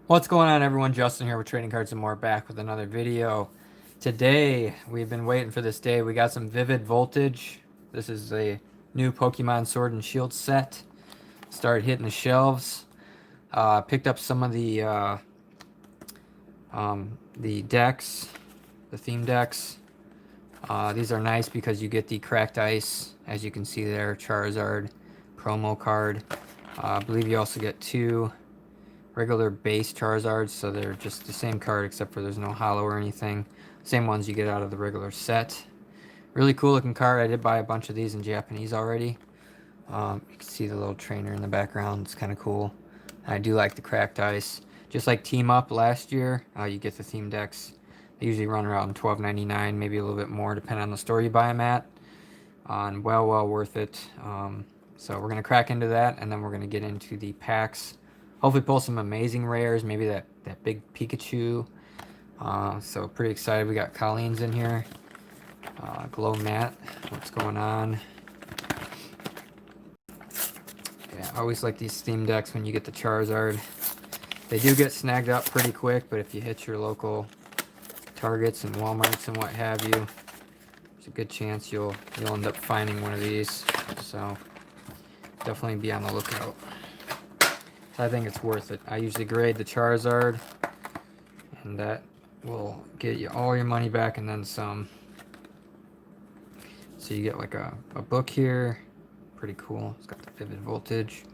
What's going on, everyone? Justin here with Trading Cards and More, back with another video. Today, we've been waiting for this day. We got some Vivid Voltage. This is a new Pokemon Sword and Shield set. Started hitting the shelves. Picked up some of the decks, the theme decks. These are nice because you get the Cracked Ice, as you can see there, Charizard promo card. I believe you also get two regular base Charizards, so they're just the same card except for there's no hollow or anything. Same ones you get out of the regular set. Really cool looking card. I did buy a bunch of these in Japanese already. You can see the little trainer in the background. It's kind of cool. I do like the Cracked Ice. Just like Team Up last year, you get the theme decks. They usually run around $12.99, maybe a little bit more, depending on the store you buy them at. And well worth it. So we're going to crack into that, and then we're going to get into the packs. Hopefully pull some amazing rares, maybe that big Pikachu. So pretty excited. We got Colleen's in here. Glow Matte, what's going on? Yeah, I always like these theme decks when you get the Charizard. They do get snagged up pretty quick, but if you hit your local Targets and Walmarts and what have you, there's a good chance you'll end up finding one of these. So definitely be on the lookout. I think it's worth it. I usually grade the Charizard, and that will get you all your money back and then some. So you get like a book here. Pretty cool. It's got the Vivid Voltage.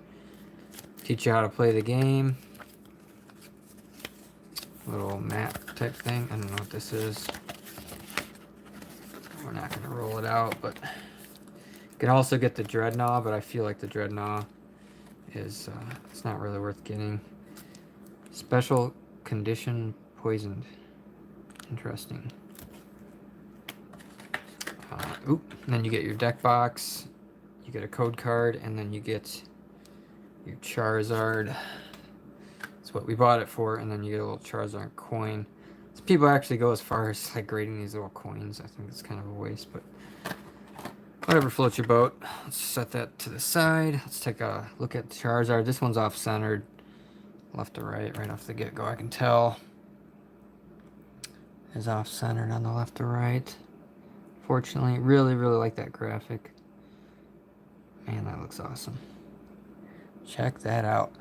Teach you how to play the game. Little map type thing. I don't know what this is. We're not going to roll it out, but you can also get the Dreadnought, but I feel like the Dreadnought is it's not really worth getting. Special condition poisoned. Interesting. And then you get your deck box, you get a code card, and then you get your Charizard. That's what we bought it for, and then you get a little Charizard coin. So people actually go as far as like grading these little coins. I think it's kind of a waste, but whatever floats your boat. Let's set that to the side. Let's take a look at Charizard. This one's off-centered, left to right off the get-go. I can tell is off-centered on the left to right. Fortunately, really like that graphic. Man, that looks awesome. Check that out.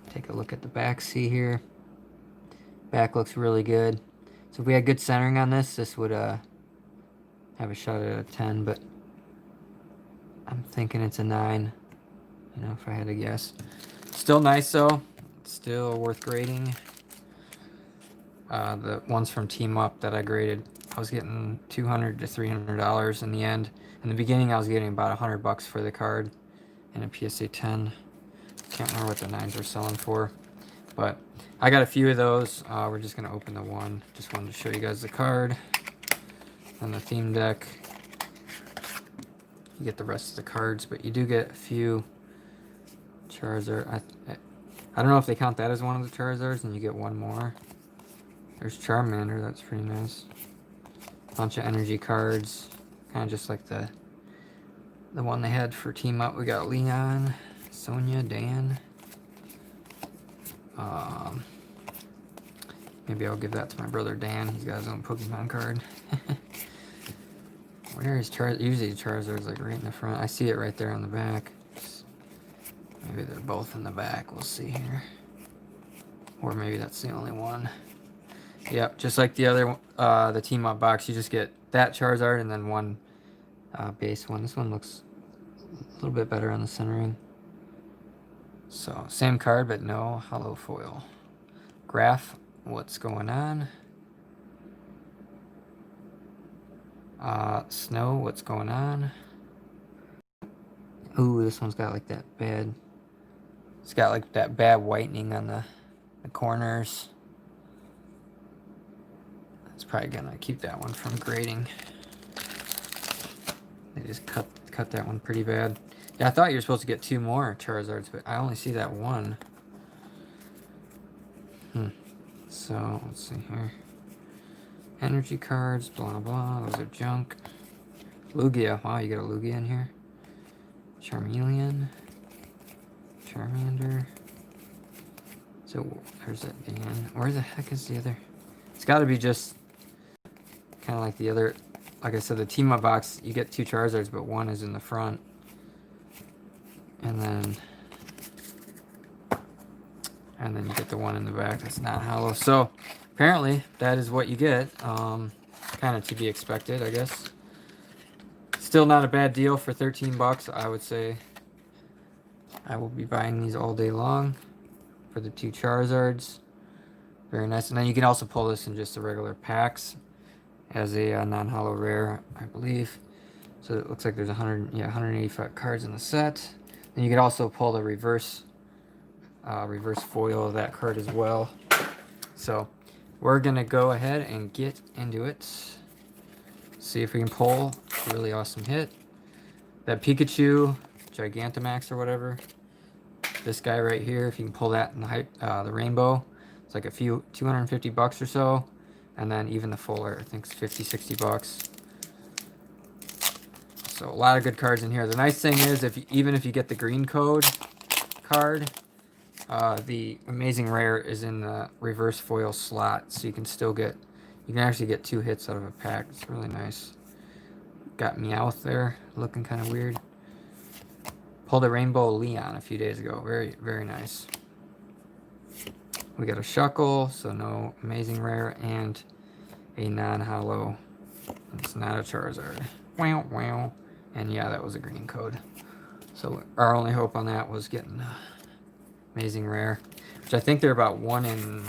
Take a look at the back. See here. Back looks really good. So if we had good centering on this, this would have a shot at a 10, but I'm thinking it's a 9. You know, if I had to guess. Still nice though. Still worth grading. The ones from Team Up that I graded, I was getting $200 to $300 in the end. In the beginning, I was getting about $100 for the card and a PSA 10. Can't remember what the 9s are selling for, but I got a few of those. We're just gonna open the one. Just wanted to show you guys the card and the theme deck. You get the rest of the cards, but you do get a few Charizard. I don't know if they count that as one of the Charizards, and you get one more. There's Charmander, that's pretty nice. Bunch of energy cards, kind of just like the one they had for Team Up. We got Leon, Sonia, Dan. Maybe I'll give that to my brother Dan. He's got his own Pokemon card. Where is Charizard? Usually Charizard's like right in the front. I see it right there on the back. Maybe they're both in the back. We'll see here. Or maybe that's the only one. Yep, just like the other, the Team Up box, you just get that Charizard and then one base one. This one looks a little bit better on the centering. So, same card, but no hollow foil. Graph, what's going on? Snow, what's going on? Ooh, this one's got like that bad... It's got like that bad whitening on the corners. It's probably gonna keep that one from grading. They just cut that one pretty bad. Yeah, I thought you were supposed to get 2 more Charizards, but I only see that one. So, let's see here. Energy cards, blah blah, those are junk. Lugia, wow, you got a Lugia in here. Charmeleon. Charmander. So there's that again. Where the heck is the other? It's got to be just kind of like the other. Like I said, the team up box, you get 2 Charizards, but one is in the front. And then you get the one in the back that's not hollow. So apparently that is what you get. Kind of to be expected, I guess. Still not a bad deal for 13 bucks, I would say. I will be buying these all day long for the 2 Charizards. Very nice. And then you can also pull this in just the regular packs as a non-hollow rare, I believe. So it looks like there's 185 cards in the set. And you can also pull the reverse foil of that card as well. So we're gonna go ahead and get into it. See if we can pull a really awesome hit. That Pikachu, Gigantamax or whatever. This guy right here, if you can pull that in the rainbow, it's like a few 250 bucks or so. And then even the full art, I think it's 50, 60 bucks. So a lot of good cards in here. The nice thing is, even if you get the green code card, the Amazing Rare is in the reverse foil slot, so you can actually get 2 hits out of a pack. It's really nice. Got Meowth there, looking kind of weird. Pulled a Rainbow Leon a few days ago. Very, very nice. We got a Shuckle, so no Amazing Rare, and a non-hollow. It's not a Charizard. Wow, wow. And yeah, that was a green code. So our only hope on that was getting Amazing Rare, which I think they're about 1 in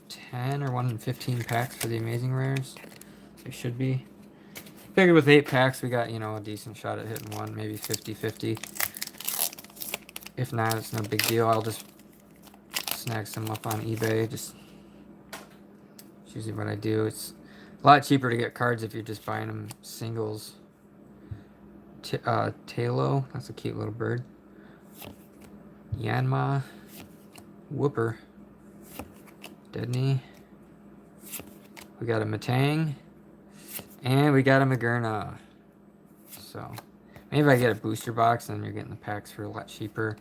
10 or 1 in 15 packs for the Amazing Rares. They should be. Figured with 8 packs, we got, a decent shot at hitting one, maybe 50-50. If not, it's no big deal. I'll just snag some up on eBay. It's usually what I do. It's a lot cheaper to get cards if you're just buying them singles. Talo, that's a cute little bird. Yanma, Whooper, Deadney. We got a Matang, and we got a Magerna. So maybe if I get a booster box, then you're getting the packs for a lot cheaper.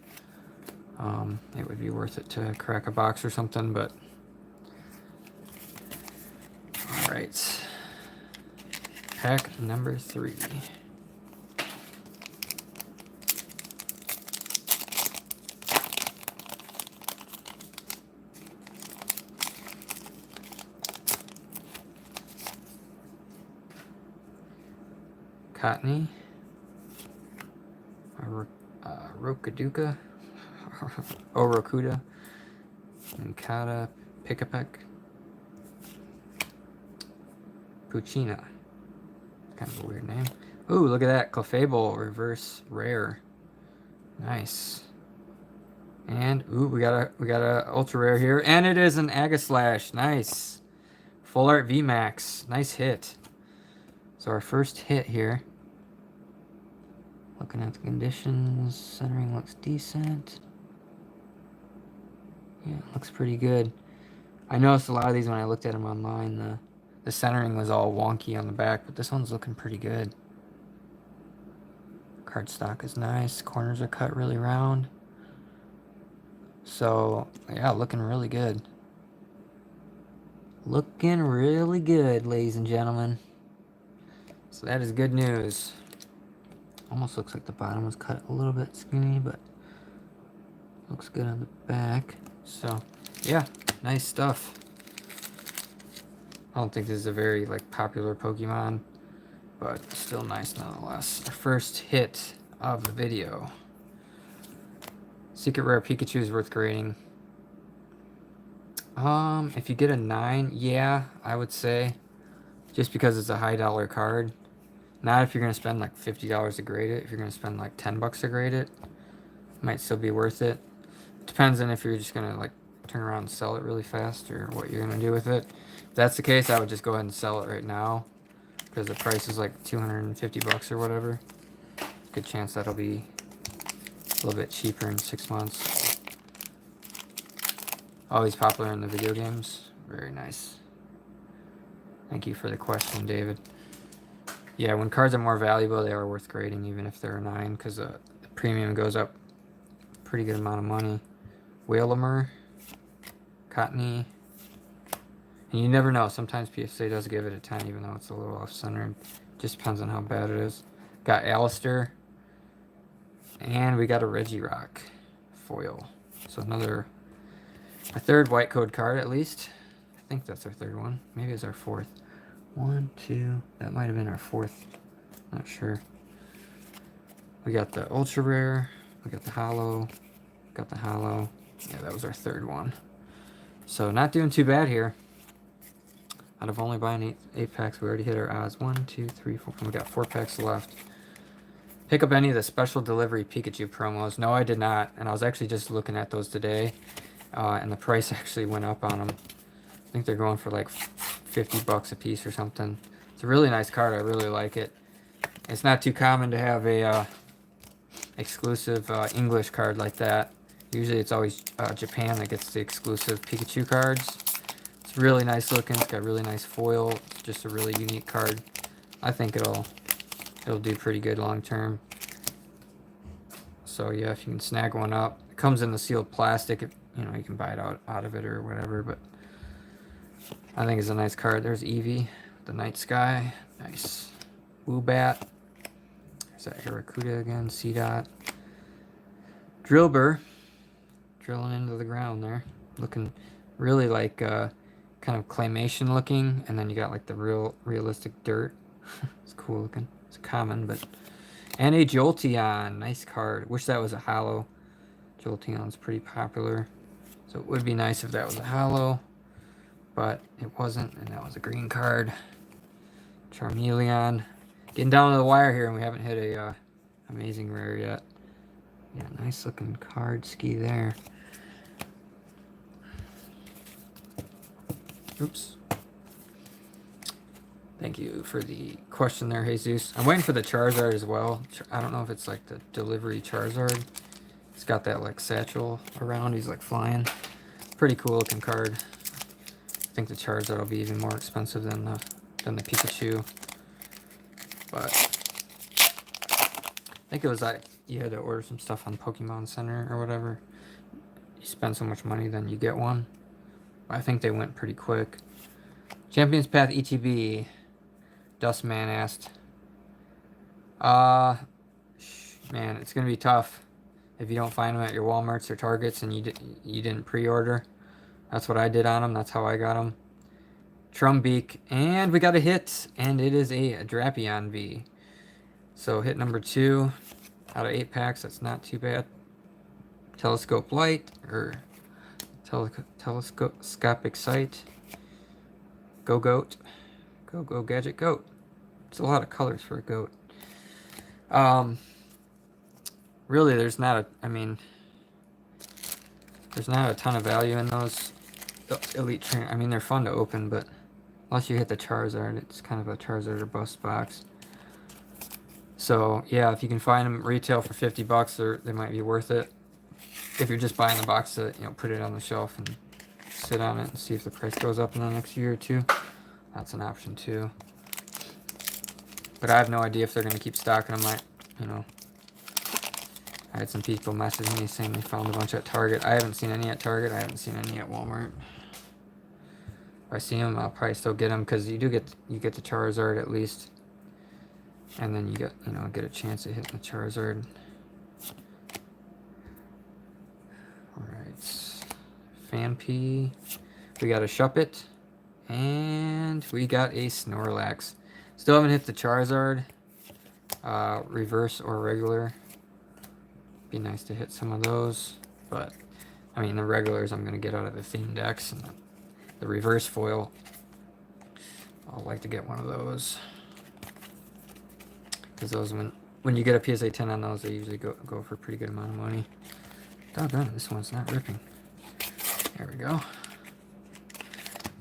It would be worth it to crack a box or something, but all right. Pack number 3. Cottonee, Rokaduka, Orokuda, Nkata, Pikapek, Puccina. Kind of a weird name. Ooh, look at that. Clefable, reverse rare. Nice. And ooh, we got a ultra rare here. And it is an Agaslash. Nice. Full art VMAX. Nice hit. So our first hit here. Looking at the conditions, centering looks decent. Yeah, it looks pretty good. I noticed a lot of these when I looked at them online, the centering was all wonky on the back, but this one's looking pretty good. Cardstock is nice. Corners are cut really round. So, yeah, looking really good. Looking really good, ladies and gentlemen. So that is good news. Almost looks like the bottom was cut a little bit skinny, but looks good on the back. So, yeah, nice stuff. I don't think this is a very popular Pokemon, but still nice nonetheless. Our first hit of the video. Secret Rare Pikachu is worth grading. If you get a 9, yeah, I would say. Just because it's a high dollar card. Not if you're going to spend like $50 to grade it. If you're going to spend like 10 bucks to grade it, might still be worth it. Depends on if you're just going to turn around and sell it really fast or what you're going to do with it. If that's the case, I would just go ahead and sell it right now because the price is like 250 bucks or whatever. Good chance that'll be a little bit cheaper in 6 months. Always popular in the video games. Very nice. Thank you for the question, David. Yeah, when cards are more valuable, they are worth grading, even if they're a 9, because the premium goes up a pretty good amount of money. Whalemer, Cottony. And you never know. Sometimes PSA does give it a 10, even though it's a little off-center. Just depends on how bad it is. Got Alistair. And we got a Regirock foil. So our third white code card at least. I think that's our third one. Maybe it's our fourth. 1, 2. That might have been our fourth. Not sure. We got the ultra rare. We got the holo. Got the holo. Yeah, that was our third one. So not doing too bad here. Out of only buying eight packs, we already hit our odds. 1, 2, 3, 4. We got 4 packs left. Pick up any of the special delivery Pikachu promos? No, I did not. And I was actually just looking at those today. And the price actually went up on them. I think they're going for like 50 bucks a piece or something. It's a really nice card. I really like it. It's not too common to have a exclusive English card like that. Usually it's always Japan that gets the exclusive Pikachu cards. It's really nice looking. It's got really nice foil. It's just a really unique card. I think it'll do pretty good long term. So yeah, if you can snag one up. It comes in the sealed plastic. You know, you can buy it out of it or whatever, but I think it's a nice card. There's Eevee, the Night Sky. Nice. Woobat. There's that Harakuda again. C-Dot. Drillbur. Drilling into the ground there. Looking really like kind of claymation looking. And then you got like the realistic dirt. It's cool looking. It's common, but... And a Jolteon. Nice card. Wish that was a holo. Jolteon's pretty popular. So it would be nice if that was a holo. But it wasn't, and that was a green card. Charmeleon. Getting down to the wire here, and we haven't hit a amazing rare yet. Yeah, nice looking card ski there. Oops. Thank you for the question there, Jesus. I'm waiting for the Charizard as well. I don't know if it's like the delivery Charizard. It's got that like satchel around. He's like flying. Pretty cool looking card. I think the Charizard will be even more expensive than the Pikachu. But I think it was like you had to order some stuff on Pokemon Center or whatever. You spend so much money, then you get one. I think they went pretty quick. Champions Path ETB. Dustman asked. Man, it's gonna be tough if you don't find them at your Walmarts or Targets and you didn't pre-order. That's what I did on them. That's how I got them. Trumbeak, and we got a hit, and it is a Drapion V. So hit number 2 out of 8 packs. That's not too bad. Telescope Light or telescopic sight. Go Goat. Go Gadget Goat. It's a lot of colors for a goat. Really, there's not a ton of value in those elite train. I mean, they're fun to open, but unless you hit the Charizard, it's kind of a Charizard or bust box. So yeah, if you can find them retail for 50 bucks, they might be worth it. If you're just buying the box to put it on the shelf and sit on it and see if the price goes up in the next year or two, that's an option too. But I have no idea if they're going to keep stocking them. I had some people message me saying they found a bunch at Target. I haven't seen any at Target. I haven't seen any at Walmart. If I see them, I'll probably still get them because you get the Charizard at least, and then you get a chance at hitting the Charizard. All right, Phanpy. We got a Shuppet, and we got a Snorlax. Still haven't hit the Charizard, reverse or regular. Be nice to hit some of those, but I mean the regulars I'm gonna get out of the theme decks, and the reverse foil I'll like to get one of those because those when you get a PSA 10 on those, they usually go for a pretty good amount of money. Doggone it, this one's not ripping. There we go.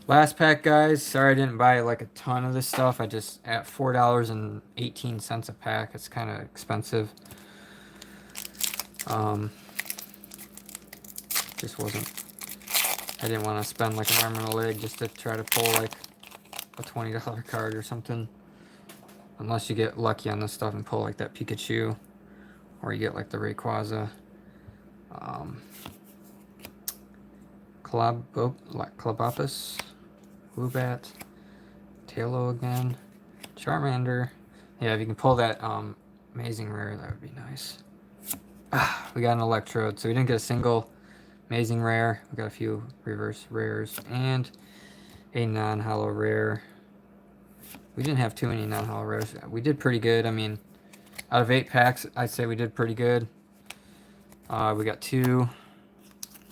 Last pack, guys. Sorry I didn't buy like a ton of this stuff. I just at $4.18 a pack. It's kind of expensive. Just wasn't. I didn't want to spend like an arm and a leg just to try to pull like a $20 card or something. Unless you get lucky on this stuff and pull like that Pikachu, or you get like the Rayquaza. Clubopus, Woobat, Tailo again, Charmander. Yeah, if you can pull that amazing rare, that would be nice. We got an Electrode, so we didn't get a single amazing rare. We got a few reverse rares and a non-holo rare. We didn't have too many non-holo rares. We did pretty good. I mean, out of 8 packs, I'd say we did pretty good. We got two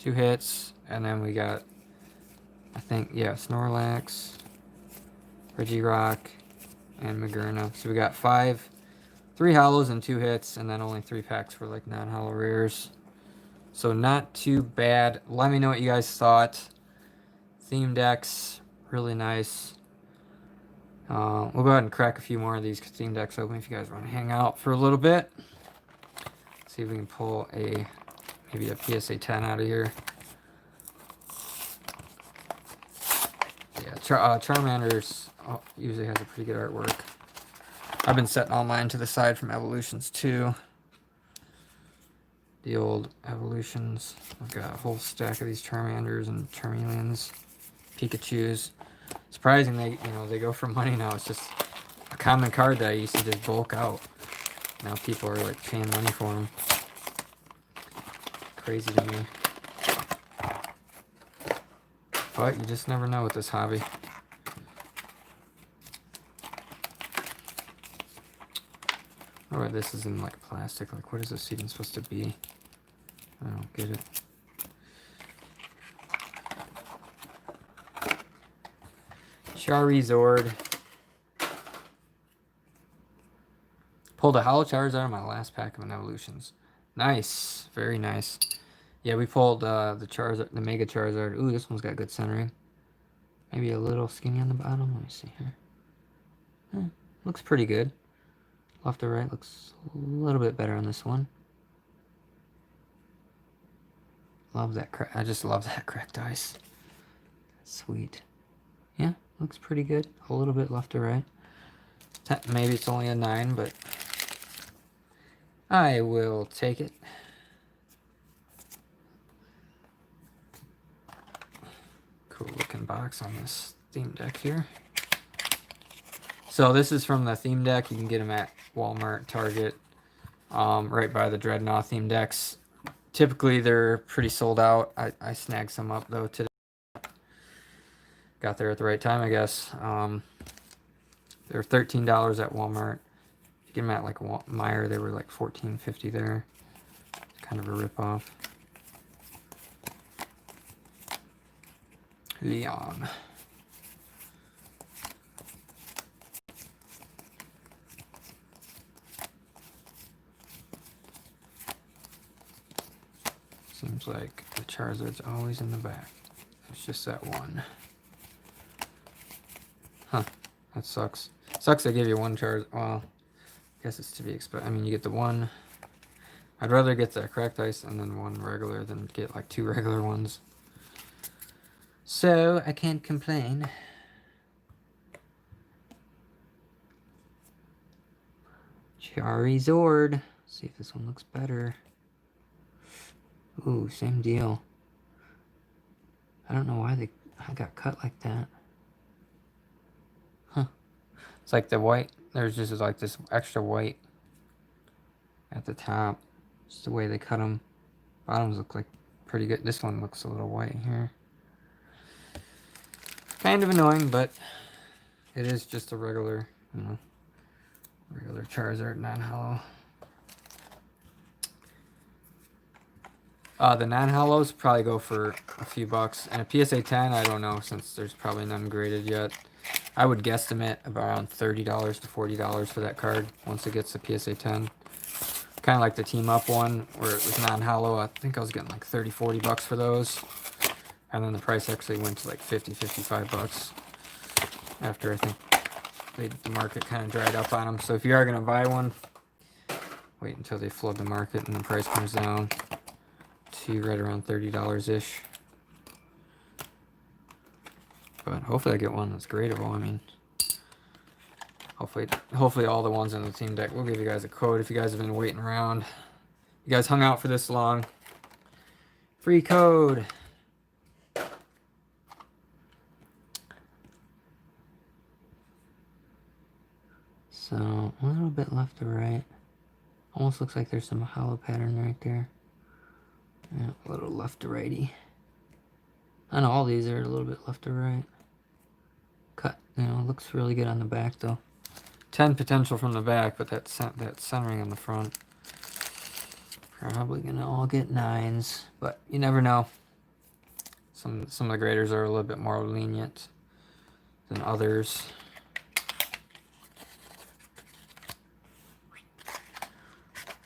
hits, and then we got, I think, yeah, Snorlax, Regirock, and Magerna. So we got 3 holos and 2 hits, and then only 3 packs for like non-holo rares. So not too bad. Let me know what you guys thought. Theme decks, really nice. We'll go ahead and crack a few more of these theme decks open if you guys want to hang out for a little bit. See if we can pull maybe a PSA 10 out of here. Yeah, Charmander's usually has a pretty good artwork. I've been setting all mine to the side from Evolutions too. The old Evolutions. I've got a whole stack of these Charmanders and Charmeleons, Pikachus. Surprising they go for money now. It's just a common card that I used to just bulk out. Now people are like paying money for them. Crazy to me. But you just never know with this hobby. Oh, this is in like plastic. Like, what is this even supposed to be? I don't get it. Charizard. Pulled a holo Charizard in my last pack of Evolutions. Nice. Very nice. Yeah, we pulled the Charizard, the Mega Charizard. Ooh, this one's got good centering. Maybe a little skinny on the bottom. Let me see here. Looks pretty good. Left to right looks a little bit better on this one. Love that I just love that cracked ice. Sweet. Yeah, looks pretty good. A little bit left to right. Maybe it's only a 9, but I will take it. Cool looking box on this theme deck here. So this is from the theme deck. You can get them at Walmart, Target, right by the Dreadnought theme decks. Typically they're pretty sold out. I snagged some up though today. Got there at the right time, I guess. They're $13 at Walmart. If you get them at like Meijer, they were like $14.50 there. It's kind of a ripoff. Leon. Seems like the Charizard's always in the back. It's just that one. Huh. That sucks. Sucks they give you one Charizard. Well, I guess it's to be expected. I mean, you get the one. I'd rather get the cracked ice and then one regular than get like 2 regular ones. So, I can't complain. Charizard. See if this one looks better. Ooh, same deal. I don't know why I got cut like that. Huh. It's like the white. There's just like this extra white at the top. Just the way they cut them. Bottoms look like pretty good. This one looks a little white here. Kind of annoying, but it is just a regular, regular Charizard non-holo. The non-holos probably go for a few bucks. And a PSA 10, I don't know, since there's probably none graded yet. I would guesstimate around $30 to $40 for that card once it gets to PSA 10. Kind of like the Team Up one, where it was non-holo. I think I was getting like 30, 40 bucks for those. And then the price actually went to like 50, 55 bucks. After, I think, the market kind of dried up on them. So if you are going to buy one, wait until they flood the market and the price comes down to right around $30-ish. But hopefully I get one that's gradable. I mean, hopefully all the ones in the team deck. We'll give you guys a code if you guys have been waiting around. You guys hung out for this long. Free code. Oh, a little bit left to right. Almost looks like there's some hollow pattern right there. Yeah, a little left to righty. I know all these are a little bit left to right. Cut, looks really good on the back though. 10 potential from the back, but that centering on the front. Probably gonna all get 9s, but you never know. Some of the graders are a little bit more lenient than others.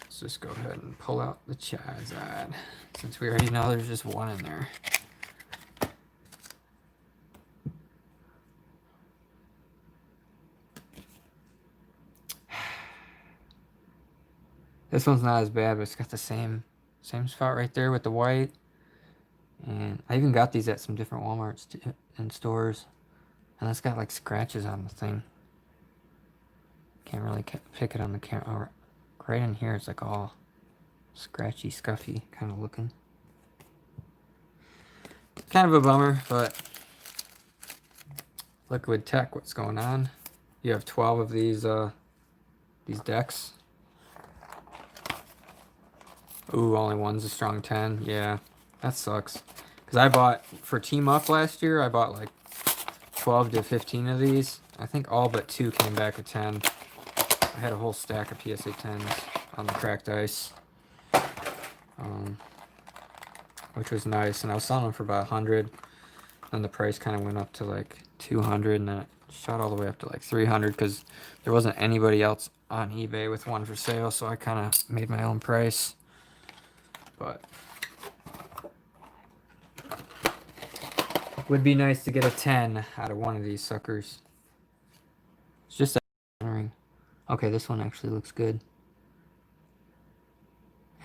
Let's just go ahead and pull out the Charizard, since we already know there's just one in there. This one's not as bad, but it's got the same spot right there with the white. And I even got these at some different Walmarts and stores. And it's got like scratches on the thing. Can't really pick it on the camera. Right in here, it's like all scratchy, scuffy kind of looking. Kind of a bummer, but Liquid Tech, what's going on? You have 12 of these decks. Ooh, only one's a strong 10. Yeah, that sucks. Because I bought, for Team Up last year, I bought like 12 to 15 of these. I think all but 2 came back a 10. I had a whole stack of PSA 10s on the cracked ice. Which was nice. And I was selling them for about 100. Then the price kind of went up to like 200. And then it shot all the way up to like 300 because there wasn't anybody else on eBay with one for sale. So I kind of made my own price. But it would be nice to get a 10 out of one of these suckers. It's just centering. Okay, this one actually looks good.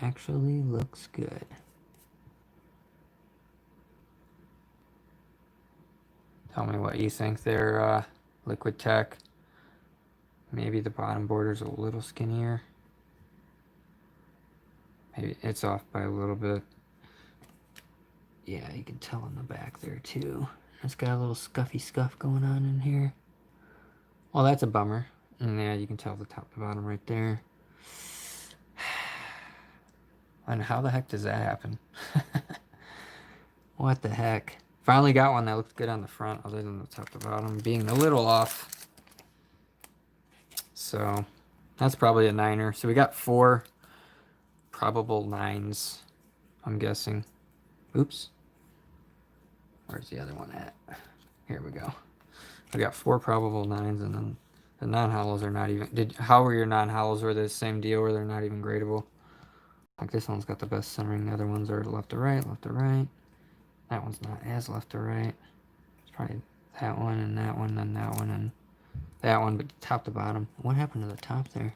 Actually looks good. Tell me what you think there, Liquid Tech. Maybe the bottom border's a little skinnier. Maybe it's off by a little bit. Yeah, you can tell on the back there too. It's got a little scuffy scuff going on in here. Well, that's a bummer. And yeah, you can tell the top to bottom right there. And how the heck does that happen? What the heck? Finally got one that looked good on the front, other than the top to bottom being a little off. So that's probably a 9er. So we got 4 probable 9s, I'm guessing. Oops. Where's the other one at? Here we go. We got 4 probable 9s, and then the non-hollows are not even... How were your non-hollows? Were they the same deal where they're not even gradable? Like this one's got the best centering. The other ones are left to right, left to right. That one's not as left to right. It's probably that one and that one and that one and that one, but top to bottom. What happened to the top there?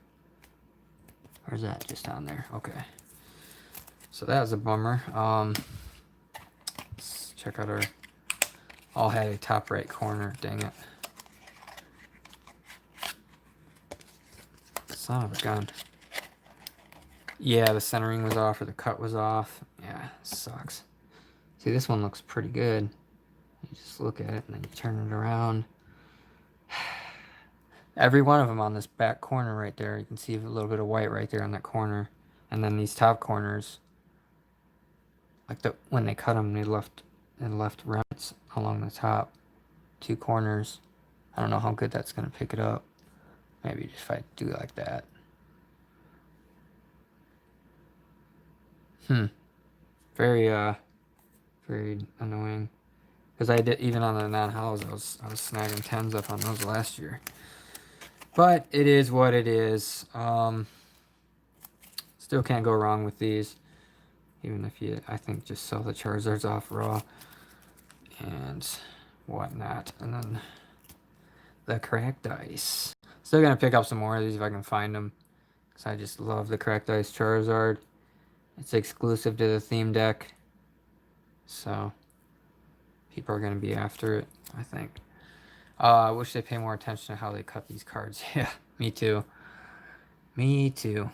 Or is that just on there? Okay. So that was a bummer. Let's check out our... All had a top right corner. Dang it. Son of a gun. Yeah, the centering was off or the cut was off. Yeah, sucks. See, this one looks pretty good. You just look at it and then you turn it around. Every one of them on this back corner right there, you can see a little bit of white right there on that corner. And then these top corners, like when they cut them, they left remnants along the top 2 corners. I don't know how good that's going to pick it up. Maybe if I do like that. Very annoying. Because I did, even on the non-hollows, I was snagging 10s up on those last year. But it is what it is. Still can't go wrong with these. Even if you, I think, just sell the Charizards off raw and whatnot. And then the cracked ice. Still gonna pick up some more of these if I can find them. Because I just love the cracked ice Charizard. It's exclusive to the theme deck. So people are gonna be after it, I think. I wish they pay more attention to how they cut these cards. Yeah, me too. Me too.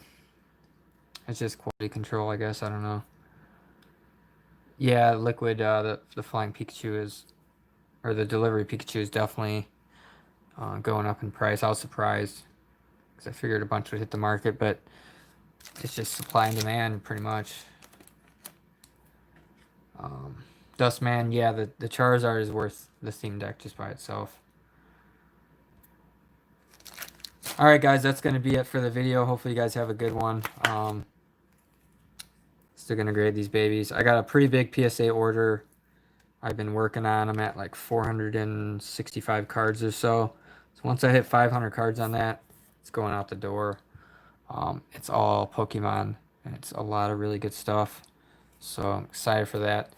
It's just quality control, I guess. I don't know. Yeah, Liquid, the Flying Pikachu is, or the Delivery Pikachu is definitely going up in price. I was surprised. because I figured a bunch would hit the market, but it's just supply and demand pretty much. Dustman, yeah, the Charizard is worth the theme deck just by itself. Alright guys, that's going to be it for the video. Hopefully you guys have a good one. Still going to grade these babies. I got a pretty big PSA order. I've been working on them at like 465 cards or so. So once I hit 500 cards on that, it's going out the door. It's all Pokemon, and it's a lot of really good stuff. So I'm excited for that.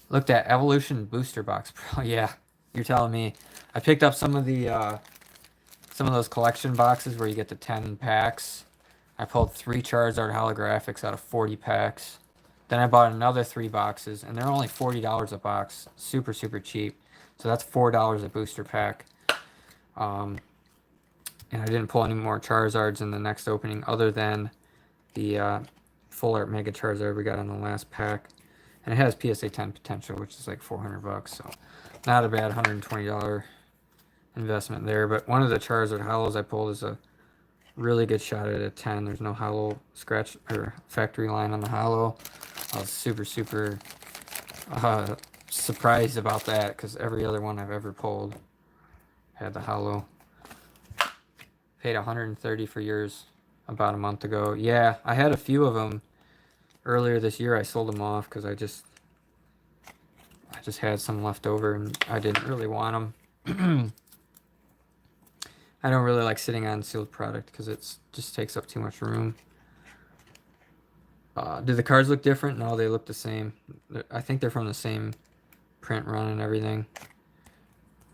Looked at Evolution Booster Box. Yeah, you're telling me. I picked up some of those collection boxes where you get the 10 packs. I pulled 3 Charizard holographics out of 40 packs. Then I bought another 3 boxes, and they're only $40 a box. Super, super cheap. So that's $4 a booster pack. And I didn't pull any more Charizards in the next opening other than the Full Art Mega Charizard we got in the last pack. And it has PSA 10 potential, which is like $400, so not a bad $120 investment there. But one of the Charizard hollows I pulled is a really good shot at a 10. There's no hollow scratch or factory line on the hollow. I was super, super surprised about that because every other one I've ever pulled had the hollow. Paid $130 for yours about a month ago. Yeah, I had a few of them earlier this year. I sold them off because I just had some left over and I didn't really want them. I don't really like sitting on sealed product because it just takes up too much room. Do the cards look different? No, they look the same. I think they're from the same print run and everything.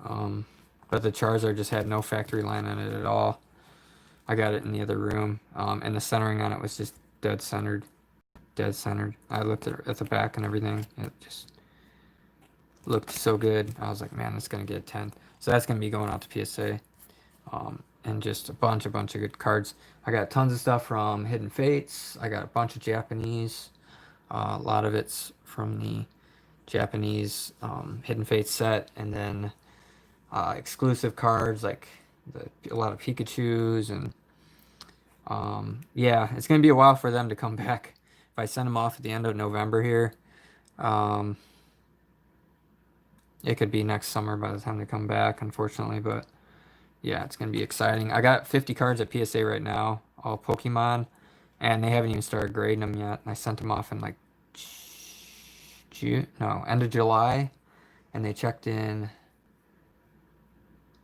But the Charizard just had no factory line on it at all. I got it in the other room, and the centering on it was just dead centered. Dead centered. I looked at the back and everything. It just looked so good. I was like, man, it's going to get a 10. So that's going to be going out to PSA. And just a bunch of good cards. I got tons of stuff from Hidden Fates. I got a bunch of Japanese. A lot of it's from the Japanese Hidden Fates set. And then exclusive cards like a lot of Pikachus. And yeah, it's going to be a while for them to come back. If I send them off at the end of November here, it could be next summer by the time they come back, unfortunately. But yeah, it's going to be exciting. I got 50 cards at PSA right now, all Pokemon, and they haven't even started grading them yet. I sent them off in like end of July, and they checked in.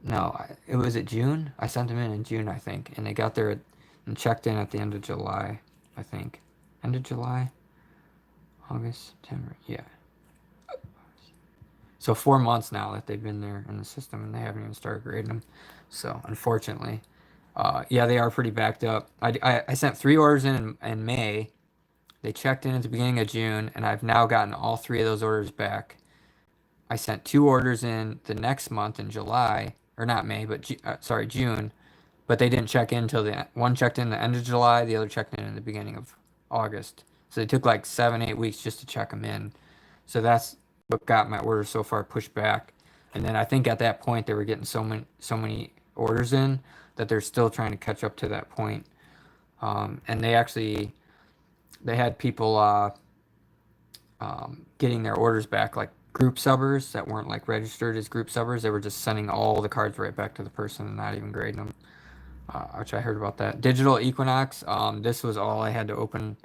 No, it was at June. I sent them in June, I think, and they got there and checked in at the end of July, I think. End of July? August, September, yeah. So 4 months now that they've been there in the system, and they haven't even started grading them. So unfortunately, yeah, they are pretty backed up. I sent 3 orders in May. They checked in at the beginning of June, and I've now gotten all 3 of those orders back. I sent 2 orders in the next month in July, or not May, but sorry, June. But they didn't check in until one checked in the end of July, the other checked in the beginning of August. So they took like 7-8 weeks just to check them in. So that's what got my orders so far pushed back. And then I think at that point they were getting so many orders in that they're still trying to catch up to that point. And they had people getting their orders back, like group subbers that weren't like registered as group subbers. They were just sending all the cards right back to the person and not even grading them. Which I heard about that. Digital Equinox. This was all I had to open,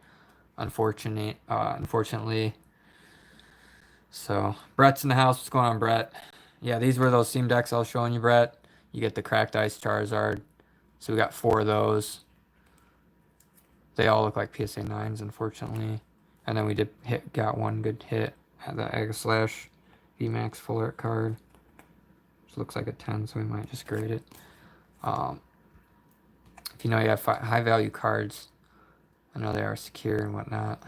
unfortunately. So Brett's in the house. What's going on, Brett? Yeah, these were those theme decks I was showing you, Brett. You get the Cracked Ice Charizard. So we got 4 of those. They all look like PSA 9s, unfortunately. And then we got one good hit at the Aegislash VMAX Full Art card. Which looks like a 10, so we might just grade it. If you know you have high value cards, I know they are secure and whatnot.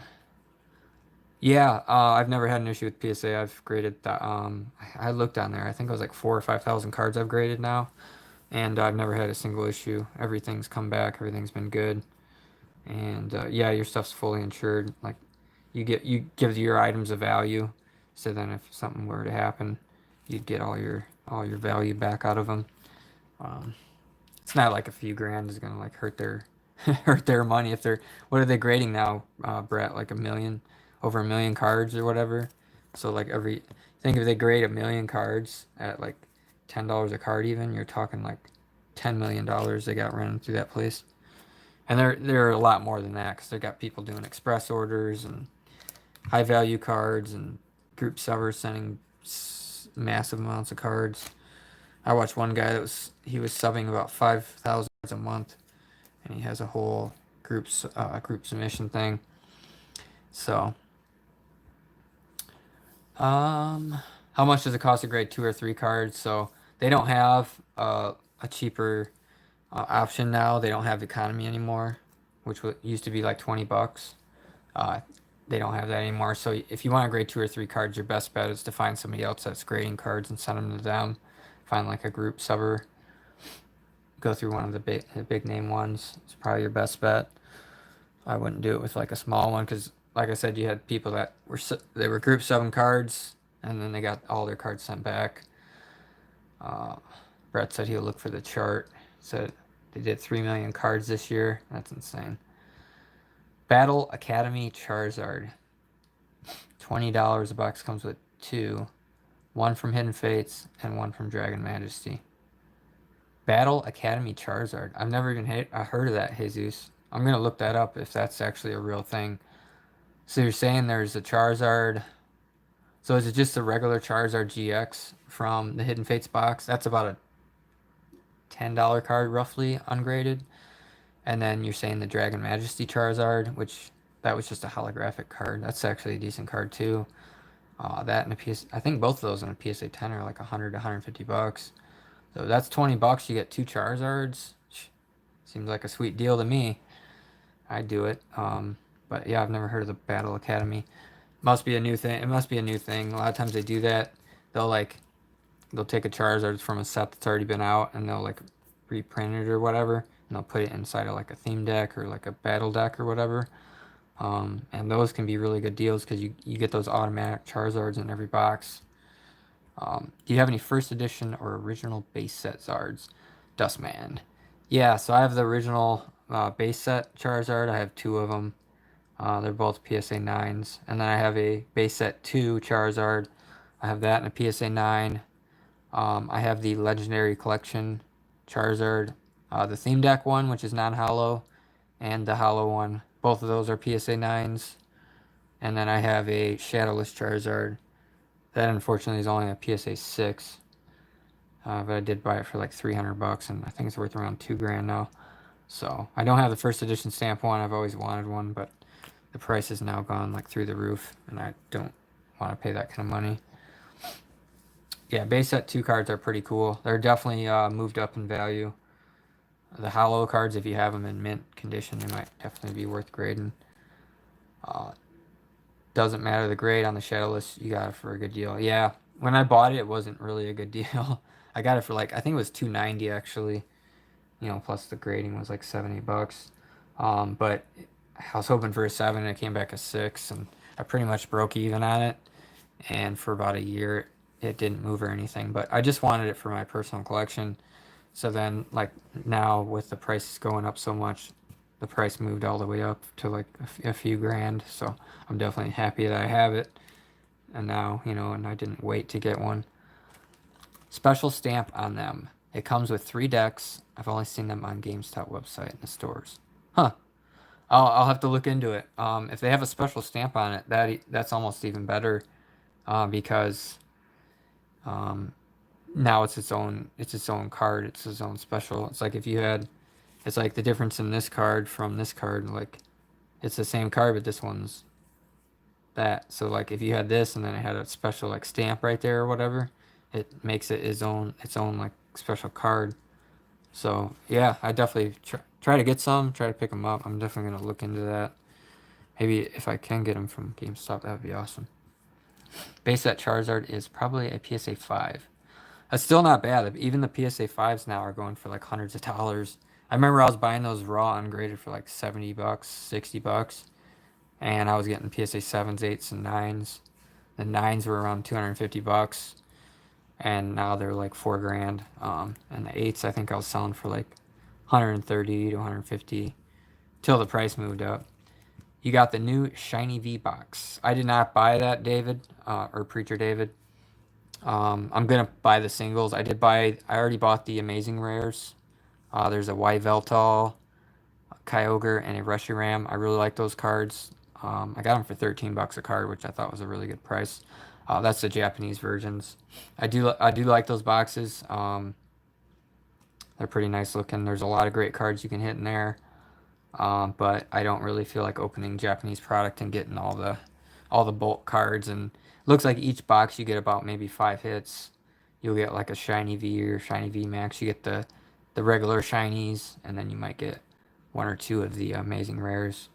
Yeah, I've never had an issue with PSA. I've graded that. I looked on there. I think it was like 4,000 or 5,000 cards I've graded now, and I've never had a single issue. Everything's come back. Everything's been good, and yeah, your stuff's fully insured. Like you give your items a value, so then if something were to happen, you'd get all your value back out of them. It's not like a few grand is gonna like hurt their hurt their money if they're what are they grading now, Brett? Like a million, over a million cards or whatever. So like every think if they grade a million cards at like $10 a card, even you're talking like $10 million they got running through that place. And they're a lot more than that because they got people doing express orders and high value cards and group subbers sending massive amounts of cards. I watched one guy that he was subbing about 5,000 a month, and he has a whole group submission thing. So, how much does it cost to grade 2 or 3 cards? So they don't have a cheaper option now. They don't have economy anymore, which used to be like $20. Uh, they don't have that anymore. So if you want to grade 2 or 3 cards, your best bet is to find somebody else that's grading cards and send them to them. Find like a group subber. Go through one of the big name ones. It's probably your best bet. I wouldn't do it with like a small one because, like I said, you had people that were group subbing cards and then they got all their cards sent back. Brett said he'll look for the chart. Said they did 3 million cards this year. That's insane. Battle Academy Charizard. $20 a box, comes with 2. One from Hidden Fates and one from Dragon Majesty. Battle Academy Charizard. I've never even heard of that, Jesus. I'm going to look that up if that's actually a real thing. So you're saying there's a Charizard. So is it just a regular Charizard GX from the Hidden Fates box? That's about a $10 card roughly, ungraded. And then you're saying the Dragon Majesty Charizard, which that was just a holographic card. That's actually a decent card too. That and a PS, I think both of those in a PSA 10 are like 100 to 150 bucks. So that's 20 bucks. You get 2 Charizards. Seems like a sweet deal to me. I'd do it. But yeah, I've never heard of the Battle Academy. Must be a new thing. It must be a new thing. A lot of times they do that. They'll take a Charizard from a set that's already been out and they'll like reprint it or whatever, and they'll put it inside of like a theme deck or like a battle deck or whatever. And those can be really good deals because you get those automatic Charizards in every box. Do you have any first edition or original base set Zards? Dustman. Yeah, so I have the original base set Charizard. I have 2 of them. They're both PSA 9s. And then I have a base set 2 Charizard. I have that in a PSA 9. I have the Legendary Collection Charizard. The theme deck one, which is non-hollow, and the hollow one. Both of those are PSA 9s. And then I have a Shadowless Charizard. That unfortunately is only a PSA 6. But I did buy it for like 300 bucks, and I think it's worth around 2 grand now. So I don't have the first edition stamp one. I've always wanted one, but the price has now gone like through the roof, and I don't want to pay that kind of money. Yeah, base set 2 cards are pretty cool. They're definitely moved up in value. The hollow cards, if you have them in mint condition, they might definitely be worth grading. Doesn't matter the grade on the Shadowless, you got it for a good deal. Yeah, when I bought it, it wasn't really a good deal. I got it for like, I think it was $290 actually. You know, plus the grading was like 70 bucks. But I was hoping for a 7 and it came back a 6, and I pretty much broke even on it. And for about a year, it didn't move or anything. But I just wanted it for my personal collection. So then, like now with the prices going up so much, the price moved all the way up to like a few grand. So I'm definitely happy that I have it. And now, you know, and I didn't wait to get one. Special stamp on them. It comes with 3 decks. I've only seen them on GameStop website in the stores. Huh. I'll have to look into it. If they have a special stamp on it, that's almost even better, because now it's its own card. It's its own special. It's like if you had, it's like the difference in this card from this card. Like it's the same card, but this one's that. So like if you had this and then it had a special like stamp right there or whatever, it makes it its own like special card. So yeah, I definitely try to get some, try to pick them up. I'm definitely gonna look into that. Maybe if I can get them from GameStop, that would be awesome. Base set Charizard is probably a PSA 5. That's still not bad. Even the PSA 5s now are going for like hundreds of dollars. I remember I was buying those raw ungraded for like 70 bucks, 60 bucks. And I was getting PSA 7s, 8s, and 9s. The 9s were around 250 bucks. And now they're like 4 grand. And the 8s I think I was selling for like 130 to 150 till the price moved up. You got the new shiny V box. I did not buy that, David, or Preacher David. I'm gonna buy the singles. I already bought the amazing rares. There's a White Veltal, a Kyogre, and a Reshiram. I really like those cards. I got them for 13 bucks a card, which I thought was a really good price. That's the Japanese versions. I do like those boxes. They're pretty nice looking. There's a lot of great cards you can hit in there. But I don't really feel like opening Japanese product and getting all the bulk cards. And it looks like each box you get about maybe 5 hits. You'll get like a shiny V or shiny V Max. You get the regular shinies, and then you might get one or two of the amazing rares.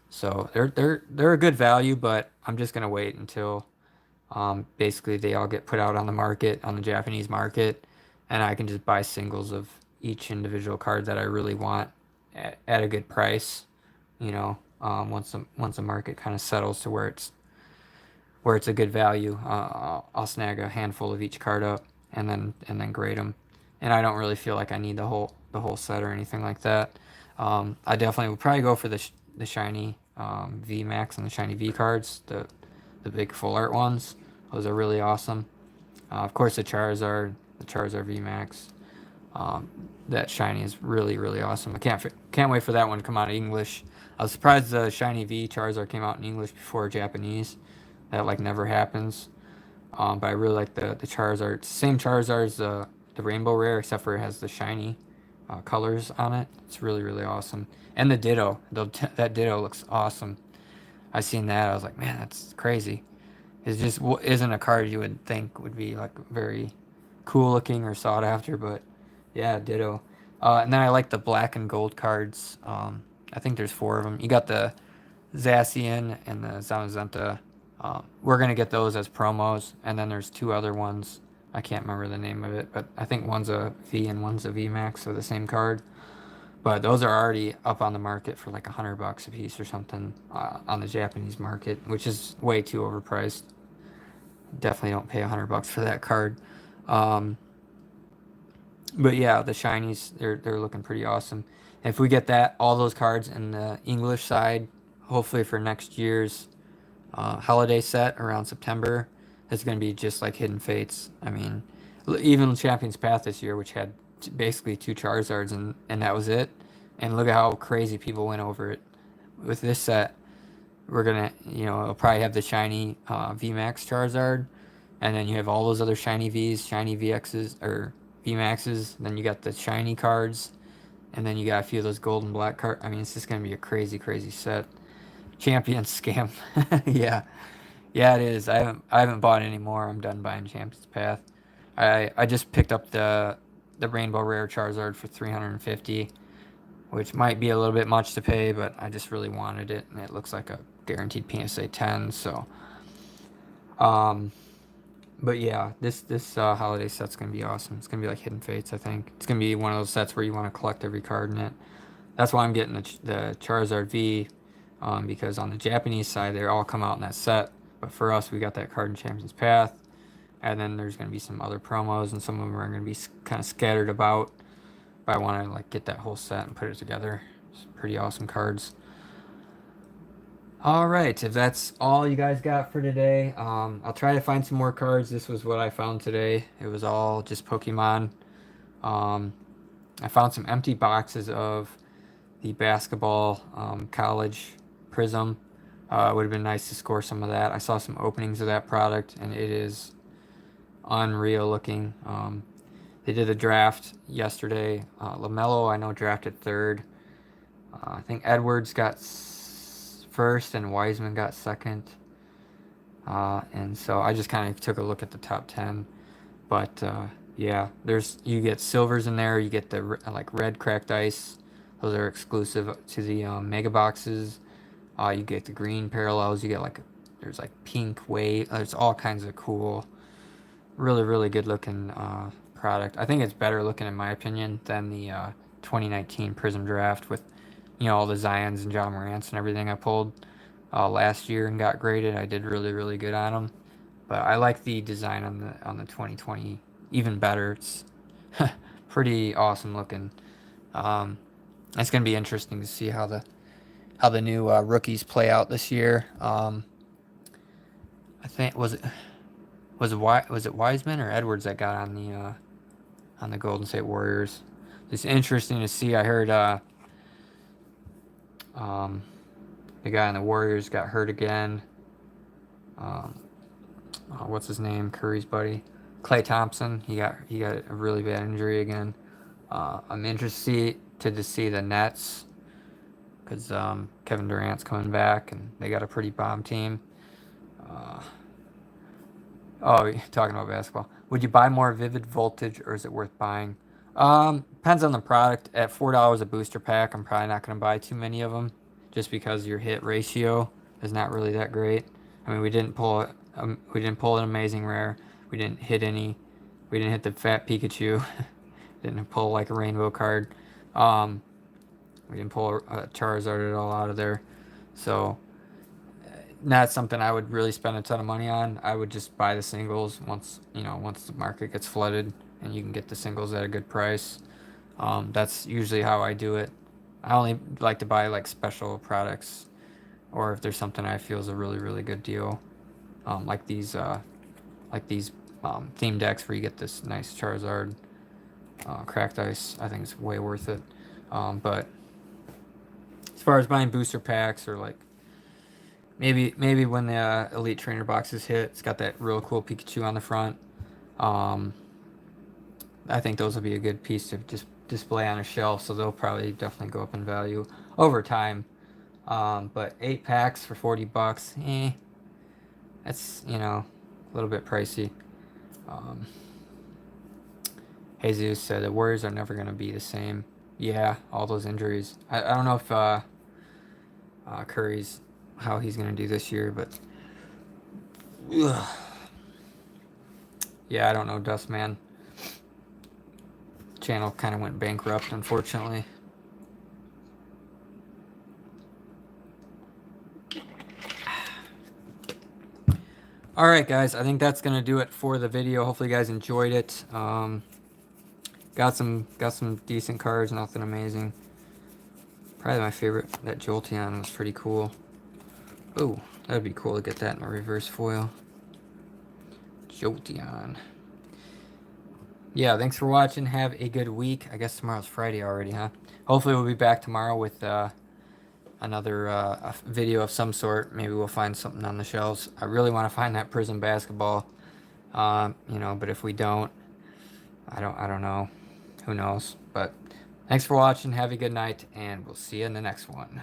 So they're a good value, but I'm just gonna wait until basically they all get put out on the market, on the Japanese market, and I can just buy singles of each individual card that I really want at a good price. Once the market kind of settles to where it's a good value, I'll snag a handful of each card up and then grade them. And I don't really feel like I need the whole set or anything like that. I definitely would probably go for the shiny V Max and the shiny V cards, the big full art ones. Those are really awesome. Of course, the Charizard V Max. That shiny is really really awesome. I can't wait for that one to come out in English. I was surprised the shiny V Charizard came out in English before Japanese. That like never happens. But I really like the Charizard. Same Charizard as the Rainbow Rare, except for it has the shiny colors on it. It's really really awesome. And the Ditto, that Ditto looks awesome. I seen that. I was like, man, that's crazy. It just isn't a card you would think would be like very cool looking or sought after, but yeah, Ditto. And then I like the black and gold cards. I think there's 4 of them. You got the Zacian and the Zamazenta. We're gonna get those as promos, and then there's 2 other ones. I can't remember the name of it, but I think one's a V and one's a V Max, so the same card. But those are already up on the market for like $100 a piece or something on the Japanese market, which is way too overpriced. Definitely don't pay $100 for that card. Um, but yeah, the shinies they're looking pretty awesome. If we get all those cards in the English side, hopefully for next year's holiday set around September, it's going to be just like Hidden Fates. I mean, even Champions Path this year, which had basically 2 Charizards and that was it. And look at how crazy people went over it. With this set, we're gonna, it'll probably have the shiny VMAX Charizard, and then you have all those other shiny Vs, shiny VXs or VMAXs. Then you got the shiny cards, and then you got a few of those gold and black cards. I mean, it's just gonna be a crazy, crazy set. Champion scam, yeah, yeah, it is. I haven't bought any more. I'm done buying Champions Path. I just picked up the Rainbow Rare Charizard for 350, which might be a little bit much to pay, but I just really wanted it, and it looks like a guaranteed PSA 10. So, um, but yeah, this holiday set's gonna be awesome. It's gonna be like Hidden Fates. I think it's gonna be one of those sets where you want to collect every card in it. That's why I'm getting the Charizard V, because on the Japanese side they all come out in that set, but for us we got that card in Champions Path, and then there's gonna be some other promos, and some of them are gonna be kind of scattered about. But I want to like get that whole set and put it together. It's pretty awesome cards. All right, if that's all you guys got for today, I'll try to find some more cards. This was what I found today. It was all just Pokemon. Um, I found some empty boxes of the basketball college prism. It would have been nice to score some of that. I saw some openings of that product, and it is unreal looking. They did a draft yesterday. LaMelo, I know, drafted 3rd. I think Edwards got first and Wiseman got 2nd. And so I just kind of took a look at the top 10. But yeah, you get silvers in there. You get the like red cracked ice. Those are exclusive to the mega boxes. You get the green parallels. You get there's like pink wave. There's all kinds of cool, really really good looking product. I think it's better looking in my opinion than the 2019 Prism Draft with all the Zions and John Morants and everything I pulled last year and got graded. I did really really good on them, but I like the design on the 2020 even better. It's pretty awesome looking. It's going to be interesting to see how the new rookies play out this year. I think was it Wiseman or Edwards that got on the Golden State Warriors. It's interesting to see. I heard um, the guy on the Warriors got hurt again. Um, what's his name? Curry's buddy, Klay Thompson. He got a really bad injury again. I'm interested to see the Nets because Kevin Durant's coming back and they got a pretty bomb team. Uh, oh, you're talking about basketball. Would you buy more Vivid Voltage or is it worth buying? Depends on the product. At $4 a booster pack, I'm probably not going to buy too many of them, just because your hit ratio is not really that great. I mean, we didn't pull an amazing rare. We didn't hit any. We didn't hit the fat Pikachu. Didn't pull like a rainbow card. Um, we didn't pull a Charizard at all out of there. So not something I would really spend a ton of money on. I would just buy the singles once the market gets flooded and you can get the singles at a good price. That's usually how I do it. I only like to buy like special products, or if there's something I feel is a really really good deal, like these theme decks where you get this nice Charizard, cracked ice. I think it's way worth it. But as far as buying booster packs or like maybe when the Elite Trainer boxes hit, it's got that real cool Pikachu on the front. Um, I think those will be a good piece to just display on a shelf, so they'll probably definitely go up in value over time. But 8 packs for $40, that's a little bit pricey. Um, Jesus said the Warriors are never going to be the same. Yeah, all those injuries. I don't know if Curry's how he's going to do this year, but ugh. Yeah, I don't know, Dustman. Channel kind of went bankrupt, unfortunately. All right, guys, I think that's gonna do it for the video. Hopefully, you guys enjoyed it. Got some decent cards, nothing amazing. Probably my favorite, that Jolteon was pretty cool. Oh, that'd be cool to get that in a reverse foil. Jolteon. Yeah, thanks for watching. Have a good week. I guess tomorrow's Friday already, huh? Hopefully, we'll be back tomorrow with another video of some sort. Maybe we'll find something on the shelves. I really want to find that Prism basketball. But if we don't, I don't know. Who knows? But thanks for watching. Have a good night, and we'll see you in the next one.